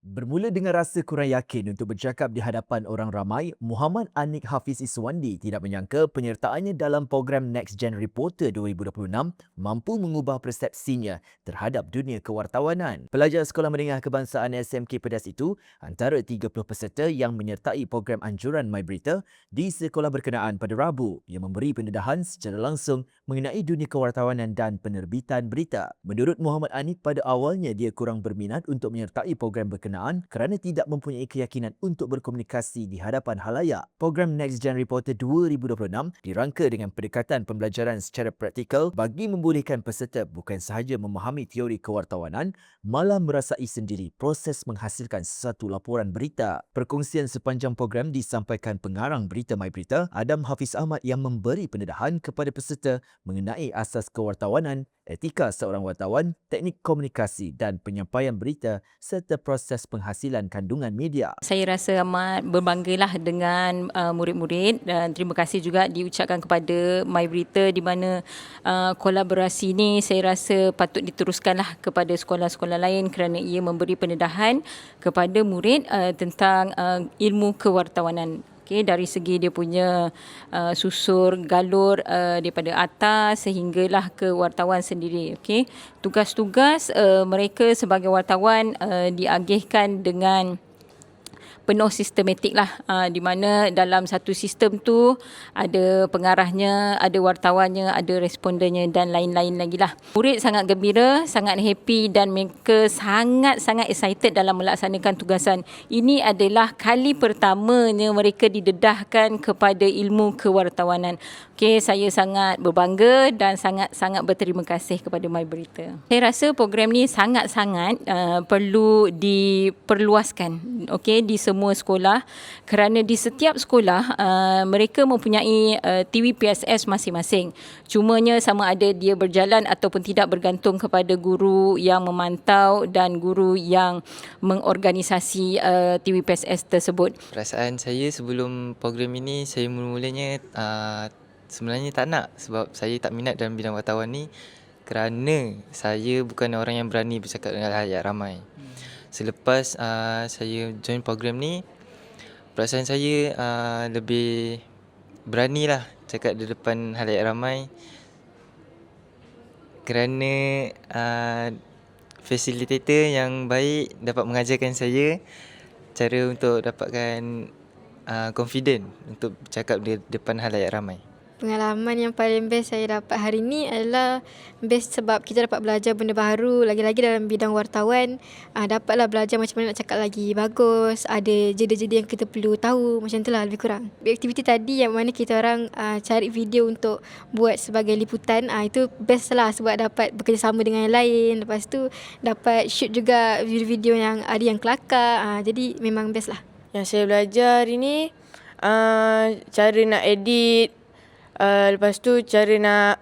Bermula dengan rasa kurang yakin untuk bercakap di hadapan orang ramai, Muhammad Anik Hafiz Iswandi tidak menyangka penyertaannya dalam program Next Gen Reporter 2026 mampu mengubah persepsinya terhadap dunia kewartawanan. Pelajar Sekolah Menengah Kebangsaan SMK Pedas itu antara 30 peserta yang menyertai program anjuran MyBerita di sekolah berkenaan pada Rabu yang memberi pendedahan secara langsung mengenai dunia kewartawanan dan penerbitan berita. Menurut Muhammad Anik, pada awalnya dia kurang berminat untuk menyertai program berkenaan kerana tidak mempunyai keyakinan untuk berkomunikasi di hadapan halayak. Program Next Gen Reporter 2026 dirangka dengan pendekatan pembelajaran secara praktikal bagi membolehkan peserta bukan sahaja memahami teori kewartawanan, malah merasai sendiri proses menghasilkan sesuatu laporan berita. Perkongsian sepanjang program disampaikan pengarang berita MyBerita, Adam Hafiz Ahmad, yang memberi pendedahan kepada peserta mengenai asas kewartawanan, etika seorang wartawan, teknik komunikasi dan penyampaian berita serta proses penghasilan kandungan media. Saya rasa amat berbanggalah dengan murid-murid dan terima kasih juga diucapkan kepada MyBerita di mana kolaborasi ini saya rasa patut diteruskanlah kepada sekolah-sekolah lain kerana ia memberi pendedahan kepada murid tentang ilmu kewartawanan. Okay, dari segi dia punya susur galur daripada atas sehinggalah ke wartawan sendiri. Okay. Tugas-tugas mereka sebagai wartawan diagihkan dengan penuh sistematik lah, di mana dalam satu sistem tu ada pengarahnya, ada wartawannya, ada respondennya dan lain-lain lagi lah. Murid sangat gembira, sangat happy dan mereka sangat-sangat excited dalam melaksanakan tugasan. Ini adalah kali pertamanya mereka didedahkan kepada ilmu kewartawanan. Okay, saya sangat berbangga dan sangat-sangat berterima kasih kepada MyBerita. Saya rasa program ni sangat-sangat perlu diperluaskan, okay, di semua sekolah kerana di setiap sekolah mereka mempunyai TV PSS masing-masing. Cumanya sama ada dia berjalan ataupun tidak bergantung kepada guru yang memantau dan guru yang mengorganisasi TV PSS tersebut. Perasaan saya sebelum program ini, saya mula-mulanya sebenarnya tak nak sebab saya tak minat dalam bidang wartawan ni kerana saya bukan orang yang berani bercakap dengan halayak ramai. Selepas saya join program ni, perasaan saya lebih beranilah cakap di depan halayak ramai kerana fasilitator yang baik dapat mengajarkan saya cara untuk dapatkan confident untuk bercakap di depan halayak ramai. Pengalaman yang paling best saya dapat hari ni adalah best sebab kita dapat belajar benda baru, lagi-lagi dalam bidang wartawan. Dapatlah belajar macam mana nak cakap lagi bagus, ada jeda-jeda yang kita perlu tahu, macam itulah lebih kurang. Aktiviti tadi yang mana kita orang cari video untuk buat sebagai liputan, itu best lah sebab dapat bekerjasama dengan yang lain. Lepas tu dapat shoot juga video-video yang ada yang kelakar, jadi memang best lah. Yang saya belajar hari ni cara nak edit, lepas tu cara nak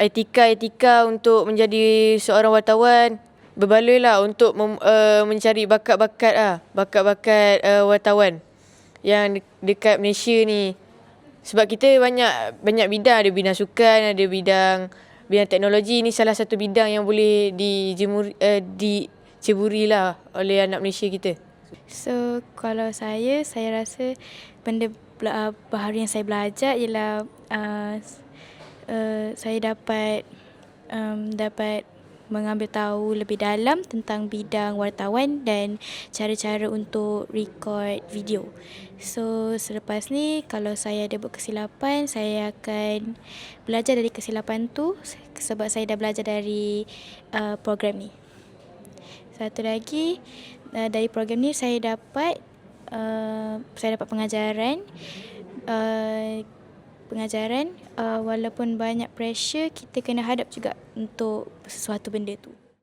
etika untuk menjadi seorang wartawan. Berbaloi lah untuk mencari bakat-bakat wartawan yang dekat Malaysia ni. Sebab kita banyak bidang, ada bidang sukan, ada bidang teknologi. Ni salah satu bidang yang boleh diceburi lah oleh anak Malaysia kita. So kalau saya rasa benda baharu yang saya belajar ialah saya dapat mengambil tahu lebih dalam tentang bidang wartawan dan cara-cara untuk record video. So selepas ni kalau saya ada buat kesilapan, saya akan belajar dari kesilapan tu sebab saya dah belajar dari program ni. Satu lagi, dari program ni saya dapat pengajaran walaupun banyak pressure, kita kena hadap juga untuk sesuatu benda tu.